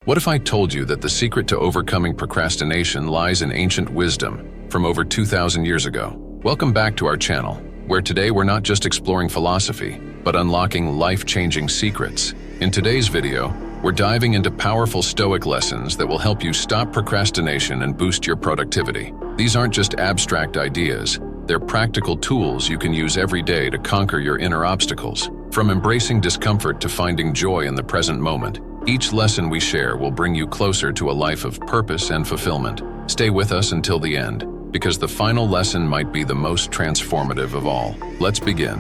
What if I told you that the secret to overcoming procrastination lies in ancient wisdom from over 2,000 years ago? Welcome back to our channel, where today we're not just exploring philosophy, but unlocking life-changing secrets. In today's video, we're diving into powerful Stoic lessons that will help you stop procrastination and boost your productivity. These aren't just abstract ideas, they're practical tools you can use every day to conquer your inner obstacles. From embracing discomfort to finding joy in the present moment, each lesson we share will bring you closer to a life of purpose and fulfillment. Stay with us until the end, because the final lesson might be the most transformative of all. Let's begin.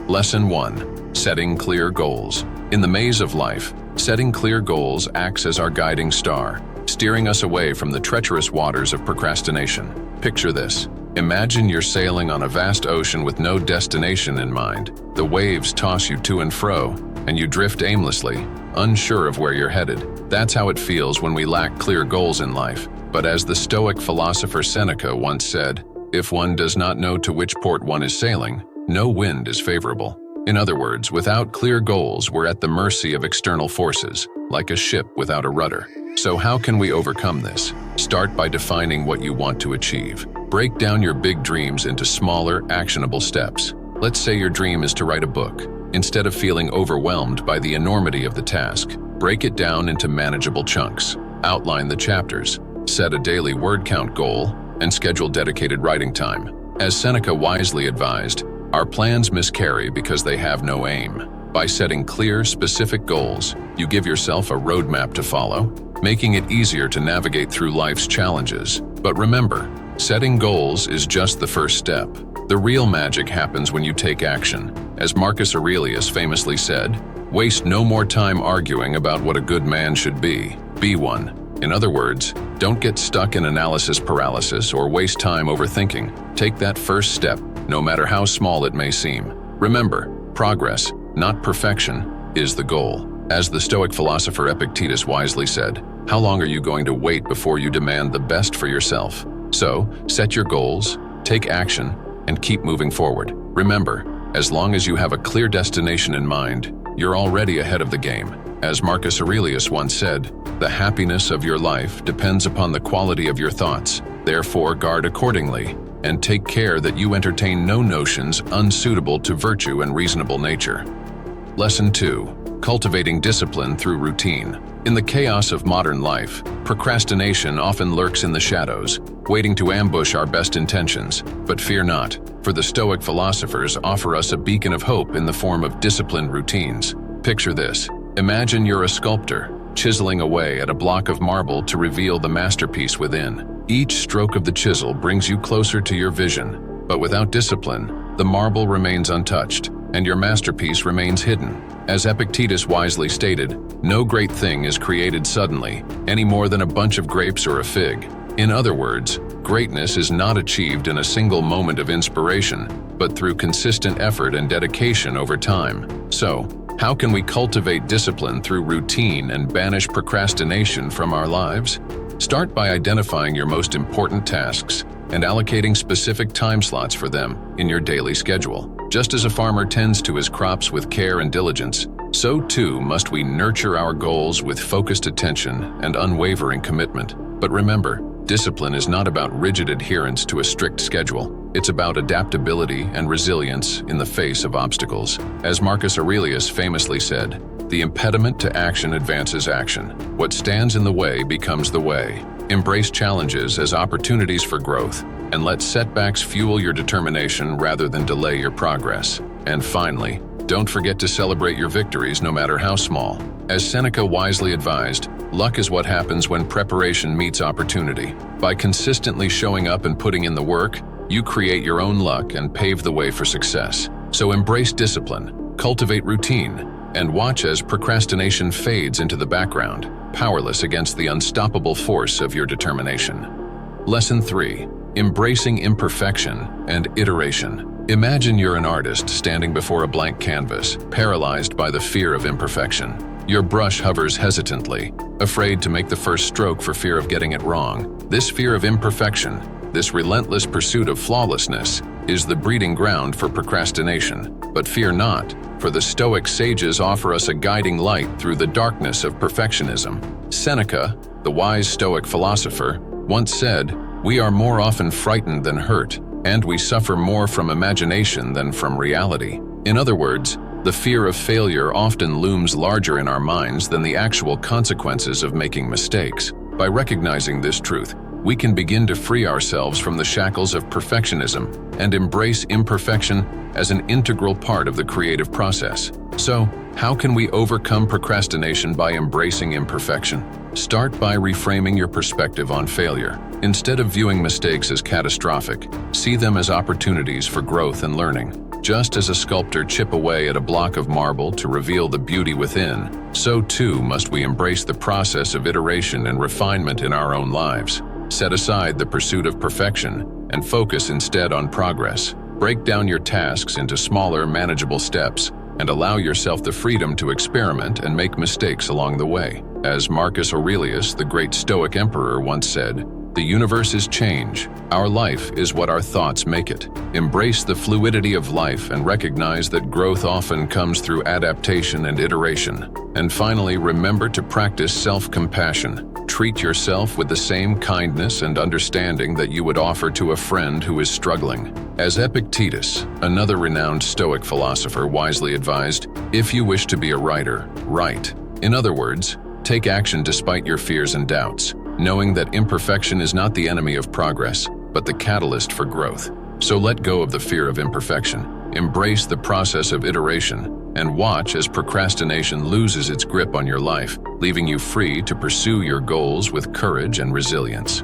Lesson 1. Setting clear goals. In the maze of life, setting clear goals acts as our guiding star, steering us away from the treacherous waters of procrastination. Picture this. Imagine you're sailing on a vast ocean with no destination in mind. The waves toss you to and fro, and you drift aimlessly, unsure of where you're headed. That's how it feels when we lack clear goals in life. But as the Stoic philosopher Seneca once said, if one does not know to which port one is sailing, no wind is favorable. In other words, without clear goals, we're at the mercy of external forces, like a ship without a rudder. So how can we overcome this? Start by defining what you want to achieve. Break down your big dreams into smaller, actionable steps. Let's say your dream is to write a book. Instead of feeling overwhelmed by the enormity of the task, break it down into manageable chunks. Outline the chapters, set a daily word count goal, and schedule dedicated writing time. As Seneca wisely advised, our plans miscarry because they have no aim. By setting clear, specific goals, you give yourself a roadmap to follow, making it easier to navigate through life's challenges. But remember, setting goals is just the first step. The real magic happens when you take action. As Marcus Aurelius famously said, waste no more time arguing about what a good man should be one. In other words, don't get stuck in analysis paralysis or waste time overthinking. Take that first step, no matter how small it may seem. Remember, progress, not perfection, is the goal. As the Stoic philosopher Epictetus wisely said, how long are you going to wait before you demand the best for yourself? So, set your goals, take action, and keep moving forward. Remember, as long as you have a clear destination in mind, you're already ahead of the game. As Marcus Aurelius once said, the happiness of your life depends upon the quality of your thoughts. Therefore, guard accordingly, and take care that you entertain no notions unsuitable to virtue and reasonable nature. Lesson 2. Cultivating discipline through routine. In the chaos of modern life, procrastination often lurks in the shadows, waiting to ambush our best intentions. But fear not, for the Stoic philosophers offer us a beacon of hope in the form of disciplined routines. Picture this. Imagine you're a sculptor, chiseling away at a block of marble to reveal the masterpiece within. Each stroke of the chisel brings you closer to your vision, but without discipline, the marble remains untouched, and your masterpiece remains hidden. As Epictetus wisely stated, no great thing is created suddenly, any more than a bunch of grapes or a fig. In other words, greatness is not achieved in a single moment of inspiration, but through consistent effort and dedication over time. So, how can we cultivate discipline through routine and banish procrastination from our lives? Start by identifying your most important tasks and allocating specific time slots for them in your daily schedule. Just as a farmer tends to his crops with care and diligence, so too must we nurture our goals with focused attention and unwavering commitment. But remember, discipline is not about rigid adherence to a strict schedule. It's about adaptability and resilience in the face of obstacles. As Marcus Aurelius famously said, the impediment to action advances action. What stands in the way becomes the way. Embrace challenges as opportunities for growth, and let setbacks fuel your determination rather than delay your progress. And finally, don't forget to celebrate your victories no matter how small. As Seneca wisely advised, luck is what happens when preparation meets opportunity. By consistently showing up and putting in the work, you create your own luck and pave the way for success. So embrace discipline, cultivate routine, and watch as procrastination fades into the background, powerless against the unstoppable force of your determination. Lesson 3. Embracing imperfection and iteration. Imagine you're an artist standing before a blank canvas, paralyzed by the fear of imperfection. Your brush hovers hesitantly, afraid to make the first stroke for fear of getting it wrong. This fear of imperfection, this relentless pursuit of flawlessness, is the breeding ground for procrastination. But fear not, for the Stoic sages offer us a guiding light through the darkness of perfectionism. Seneca, the wise Stoic philosopher, once said, "We are more often frightened than hurt, and we suffer more from imagination than from reality." In other words, the fear of failure often looms larger in our minds than the actual consequences of making mistakes. By recognizing this truth, we can begin to free ourselves from the shackles of perfectionism and embrace imperfection as an integral part of the creative process. So, how can we overcome procrastination by embracing imperfection? Start by reframing your perspective on failure. Instead of viewing mistakes as catastrophic, see them as opportunities for growth and learning. Just as a sculptor chips away at a block of marble to reveal the beauty within, so too must we embrace the process of iteration and refinement in our own lives. Set aside the pursuit of perfection and focus instead on progress. Break down your tasks into smaller, manageable steps and allow yourself the freedom to experiment and make mistakes along the way. As Marcus Aurelius, the great Stoic emperor, once said, "The universe is change. Our life is what our thoughts make it." Embrace the fluidity of life and recognize that growth often comes through adaptation and iteration. And finally, remember to practice self-compassion. Treat yourself with the same kindness and understanding that you would offer to a friend who is struggling. As Epictetus, another renowned Stoic philosopher, wisely advised, "If you wish to be a writer, write." In other words, take action despite your fears and doubts, knowing that imperfection is not the enemy of progress, but the catalyst for growth. So let go of the fear of imperfection, embrace the process of iteration, and watch as procrastination loses its grip on your life, leaving you free to pursue your goals with courage and resilience.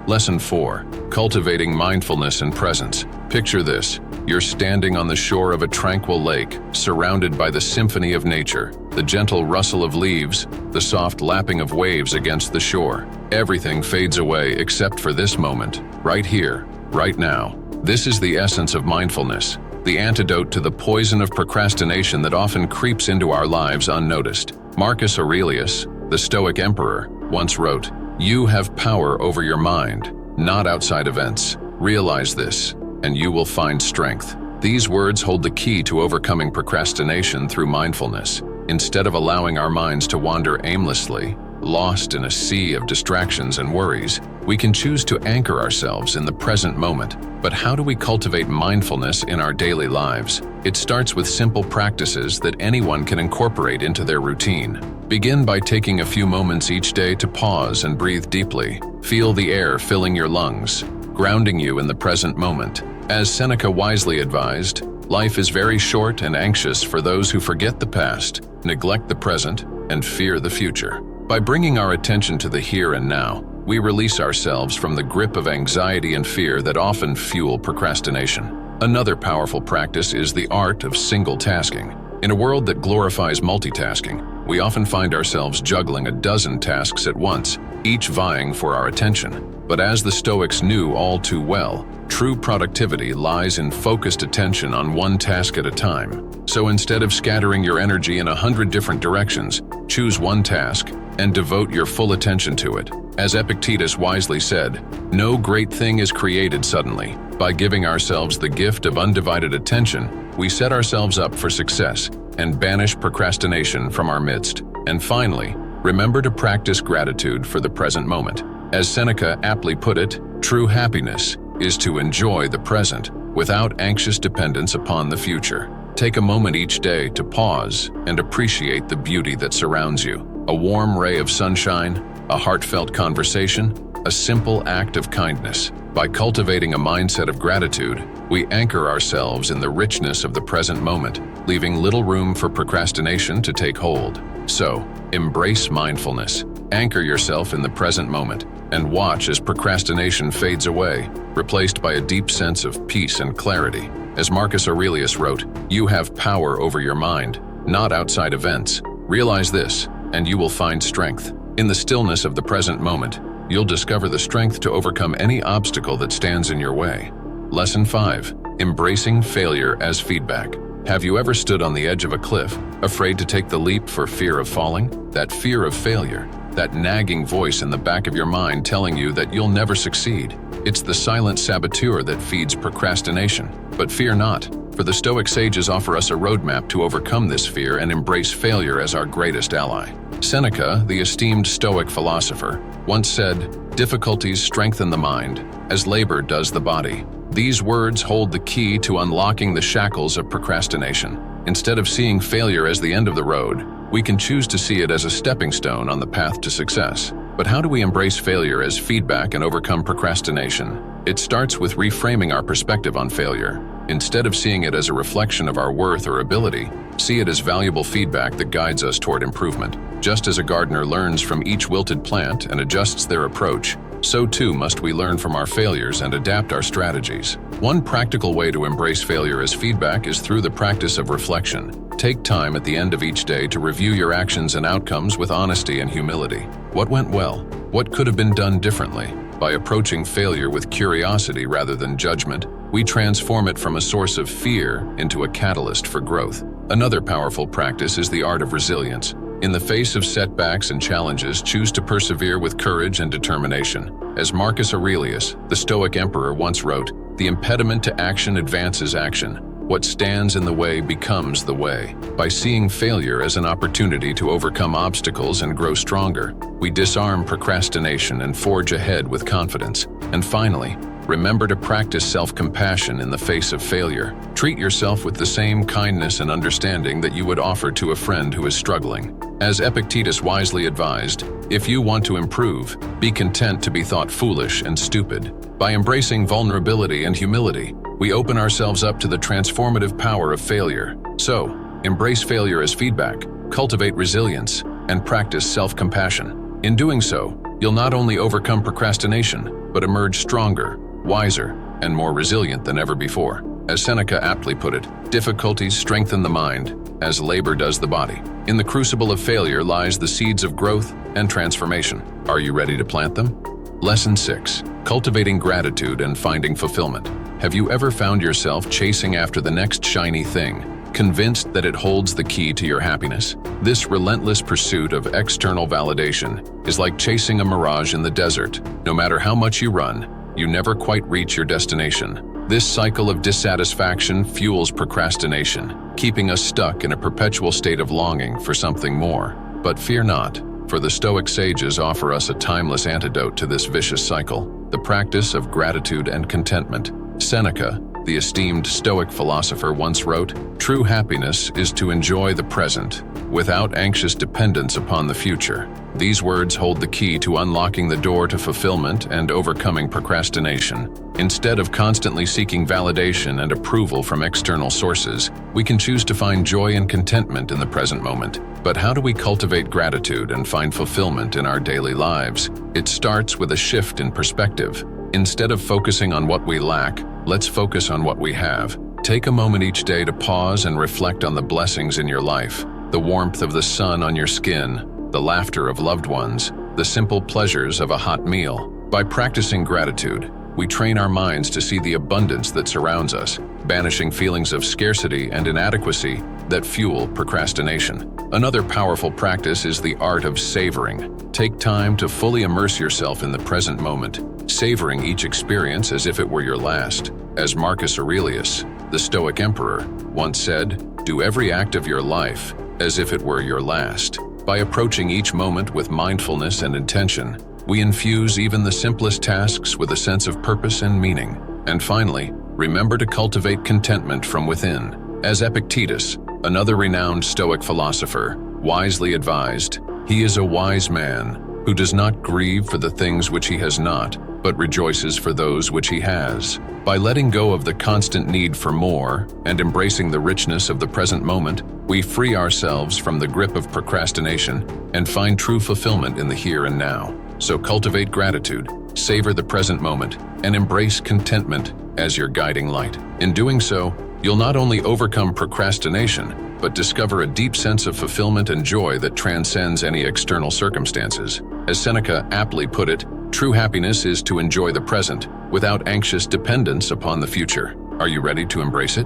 Lesson 4. Cultivating mindfulness and presence. Picture this. You're standing on the shore of a tranquil lake, surrounded by the symphony of nature, the gentle rustle of leaves, the soft lapping of waves against the shore. Everything fades away except for this moment, right here, right now. This is the essence of mindfulness, the antidote to the poison of procrastination that often creeps into our lives unnoticed. Marcus Aurelius, the Stoic emperor, once wrote, "You have power over your mind, not outside events. Realize this, and you will find strength." These words hold the key to overcoming procrastination through mindfulness. Instead of allowing our minds to wander aimlessly, lost in a sea of distractions and worries, we can choose to anchor ourselves in the present moment. But how do we cultivate mindfulness in our daily lives? It starts with simple practices that anyone can incorporate into their routine. Begin by taking a few moments each day to pause and breathe deeply. Feel the air filling your lungs, grounding you in the present moment. As Seneca wisely advised, life is very short and anxious for those who forget the past, neglect the present, and fear the future. By bringing our attention to the here and now, we release ourselves from the grip of anxiety and fear that often fuel procrastination. Another powerful practice is the art of single tasking. In a world that glorifies multitasking, we often find ourselves juggling a dozen tasks at once, each vying for our attention. But as the Stoics knew all too well, true productivity lies in focused attention on one task at a time. So instead of scattering your energy in 100 different directions, choose one task and devote your full attention to it. As Epictetus wisely said, "No great thing is created suddenly." By giving ourselves the gift of undivided attention, we set ourselves up for success and banish procrastination from our midst. And finally, remember to practice gratitude for the present moment. As Seneca aptly put it, true happiness is to enjoy the present without anxious dependence upon the future. Take a moment each day to pause and appreciate the beauty that surrounds you. A warm ray of sunshine, a heartfelt conversation, a simple act of kindness. By cultivating a mindset of gratitude, we anchor ourselves in the richness of the present moment, leaving little room for procrastination to take hold. So, embrace mindfulness, anchor yourself in the present moment, and watch as procrastination fades away, replaced by a deep sense of peace and clarity. As Marcus Aurelius wrote, "You have power over your mind, not outside events. Realize this, and you will find strength." In the stillness of the present moment, you'll discover the strength to overcome any obstacle that stands in your way. Lesson 5. Embracing failure as feedback. Have you ever stood on the edge of a cliff, afraid to take the leap for fear of falling? That fear of failure, that nagging voice in the back of your mind telling you that you'll never succeed. It's the silent saboteur that feeds procrastination. But fear not, for the Stoic sages offer us a roadmap to overcome this fear and embrace failure as our greatest ally. Seneca, the esteemed Stoic philosopher, once said, "Difficulties strengthen the mind, as labor does the body." These words hold the key to unlocking the shackles of procrastination. Instead of seeing failure as the end of the road, we can choose to see it as a stepping stone on the path to success. But how do we embrace failure as feedback and overcome procrastination? It starts with reframing our perspective on failure. Instead of seeing it as a reflection of our worth or ability, see it as valuable feedback that guides us toward improvement. Just as a gardener learns from each wilted plant and adjusts their approach, so too must we learn from our failures and adapt our strategies. One practical way to embrace failure as feedback is through the practice of reflection. Take time at the end of each day to review your actions and outcomes with honesty and humility. What went well? What could have been done differently? By approaching failure with curiosity rather than judgment, we transform it from a source of fear into a catalyst for growth. Another powerful practice is the art of resilience. In the face of setbacks and challenges, choose to persevere with courage and determination. As Marcus Aurelius, the Stoic emperor, once wrote, "The impediment to action advances action. What stands in the way becomes the way." By seeing failure as an opportunity to overcome obstacles and grow stronger, we disarm procrastination and forge ahead with confidence. And finally, remember to practice self-compassion in the face of failure. Treat yourself with the same kindness and understanding that you would offer to a friend who is struggling. As Epictetus wisely advised, if you want to improve, be content to be thought foolish and stupid. By embracing vulnerability and humility, we open ourselves up to the transformative power of failure. So, embrace failure as feedback, cultivate resilience, and practice self-compassion. In doing so, you'll not only overcome procrastination, but emerge stronger, wiser, and more resilient than ever before. As Seneca aptly put it, difficulties strengthen the mind, as labor does the body. In the crucible of failure lies the seeds of growth and transformation. Are you ready to plant them? Lesson 6. Cultivating gratitude and finding fulfillment. Have you ever found yourself chasing after the next shiny thing, convinced that it holds the key to your happiness? This relentless pursuit of external validation is like chasing a mirage in the desert. No matter how much you run, you never quite reach your destination. This cycle of dissatisfaction fuels procrastination, keeping us stuck in a perpetual state of longing for something more. But fear not, for the Stoic sages offer us a timeless antidote to this vicious cycle: the practice of gratitude and contentment. Seneca, the esteemed Stoic philosopher, once wrote, "True happiness is to enjoy the present, without anxious dependence upon the future." These words hold the key to unlocking the door to fulfillment and overcoming procrastination. Instead of constantly seeking validation and approval from external sources, we can choose to find joy and contentment in the present moment. But how do we cultivate gratitude and find fulfillment in our daily lives? It starts with a shift in perspective. Instead of focusing on what we lack, let's focus on what we have. Take a moment each day to pause and reflect on the blessings in your life: the warmth of the sun on your skin, the laughter of loved ones, the simple pleasures of a hot meal. By practicing gratitude, we train our minds to see the abundance that surrounds us, banishing feelings of scarcity and inadequacy that fuel procrastination. Another powerful practice is the art of savoring. Take time to fully immerse yourself in the present moment, savoring each experience as if it were your last. As Marcus Aurelius, the Stoic emperor, once said, "Do every act of your life as if it were your last." By approaching each moment with mindfulness and intention, we infuse even the simplest tasks with a sense of purpose and meaning. And finally, remember to cultivate contentment from within. As Epictetus, another renowned Stoic philosopher, wisely advised, "He is a wise man who does not grieve for the things which he has not, but rejoices for those which he has." By letting go of the constant need for more and embracing the richness of the present moment, we free ourselves from the grip of procrastination and find true fulfillment in the here and now. So cultivate gratitude, savor the present moment, and embrace contentment as your guiding light. In doing so, you'll not only overcome procrastination, but discover a deep sense of fulfillment and joy that transcends any external circumstances. As Seneca aptly put it, "True happiness is to enjoy the present, without anxious dependence upon the future." Are you ready to embrace it?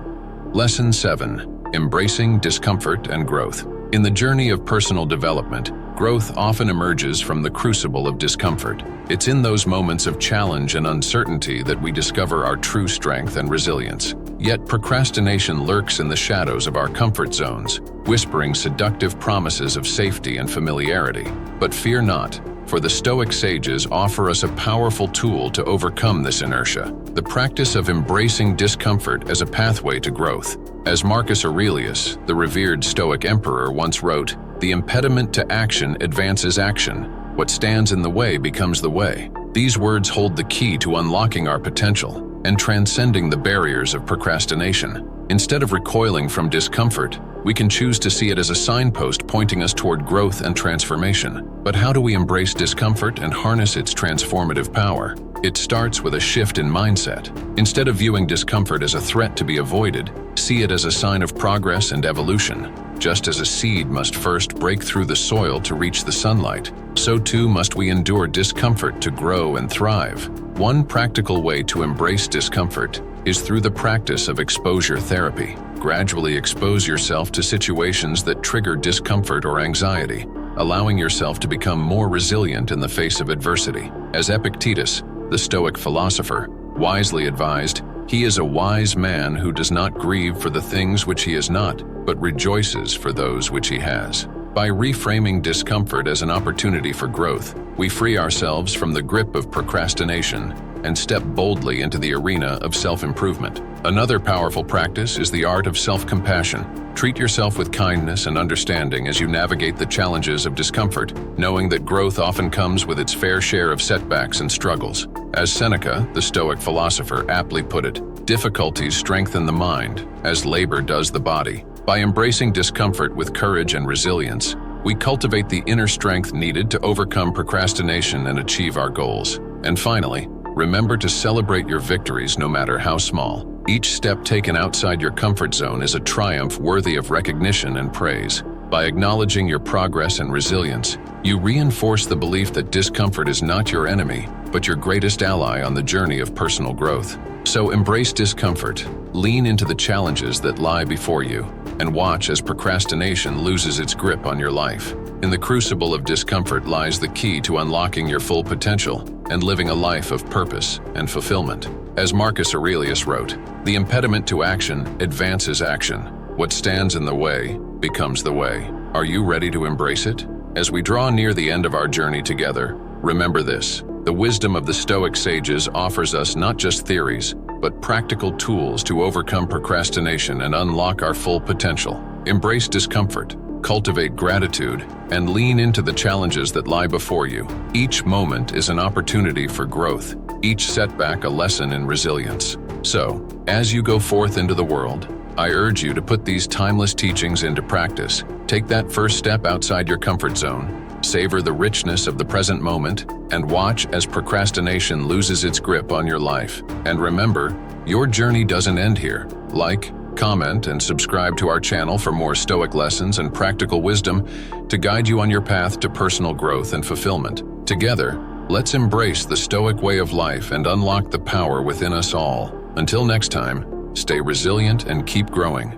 Lesson 7. Embracing discomfort and growth. In the journey of personal development, growth often emerges from the crucible of discomfort. It's in those moments of challenge and uncertainty that we discover our true strength and resilience. Yet procrastination lurks in the shadows of our comfort zones, whispering seductive promises of safety and familiarity. But fear not, for the Stoic sages offer us a powerful tool to overcome this inertia, the practice of embracing discomfort as a pathway to growth. As Marcus Aurelius, the revered Stoic emperor, once wrote, "The impediment to action advances action. What stands in the way becomes the way." These words hold the key to unlocking our potential and transcending the barriers of procrastination. Instead of recoiling from discomfort, we can choose to see it as a signpost pointing us toward growth and transformation. But how do we embrace discomfort and harness its transformative power? It starts with a shift in mindset. Instead of viewing discomfort as a threat to be avoided, see it as a sign of progress and evolution. Just as a seed must first break through the soil to reach the sunlight, so too must we endure discomfort to grow and thrive. One practical way to embrace discomfort is through the practice of exposure therapy. Gradually expose yourself to situations that trigger discomfort or anxiety, allowing yourself to become more resilient in the face of adversity. As Epictetus, the Stoic philosopher, wisely advised, "He is a wise man who does not grieve for the things which he is not, but rejoices for those which he has." By reframing discomfort as an opportunity for growth, we free ourselves from the grip of procrastination and step boldly into the arena of self-improvement. Another powerful practice is the art of self-compassion. Treat yourself with kindness and understanding as you navigate the challenges of discomfort, knowing that growth often comes with its fair share of setbacks and struggles. As Seneca, the Stoic philosopher, aptly put it, "Difficulties strengthen the mind, as labor does the body." By embracing discomfort with courage and resilience, we cultivate the inner strength needed to overcome procrastination and achieve our goals. And finally, remember to celebrate your victories no matter how small. Each step taken outside your comfort zone is a triumph worthy of recognition and praise. By acknowledging your progress and resilience, you reinforce the belief that discomfort is not your enemy, but your greatest ally on the journey of personal growth. So embrace discomfort, lean into the challenges that lie before you, and watch as procrastination loses its grip on your life. In the crucible of discomfort lies the key to unlocking your full potential and living a life of purpose and fulfillment. As Marcus Aurelius wrote, "The impediment to action advances action. What stands in the way becomes the way." Are you ready to embrace it? As we draw near the end of our journey together, remember this: the wisdom of the Stoic sages offers us not just theories, but practical tools to overcome procrastination and unlock our full potential. Embrace discomfort, cultivate gratitude, and lean into the challenges that lie before you. Each moment is an opportunity for growth, each setback a lesson in resilience. So, as you go forth into the world, I urge you to put these timeless teachings into practice. Take that first step outside your comfort zone, savor the richness of the present moment, and watch as procrastination loses its grip on your life. And remember, your journey doesn't end here. Like, comment, and subscribe to our channel for more Stoic lessons and practical wisdom to guide you on your path to personal growth and fulfillment. Together, let's embrace the Stoic way of life and unlock the power within us all. Until next time, stay resilient and keep growing.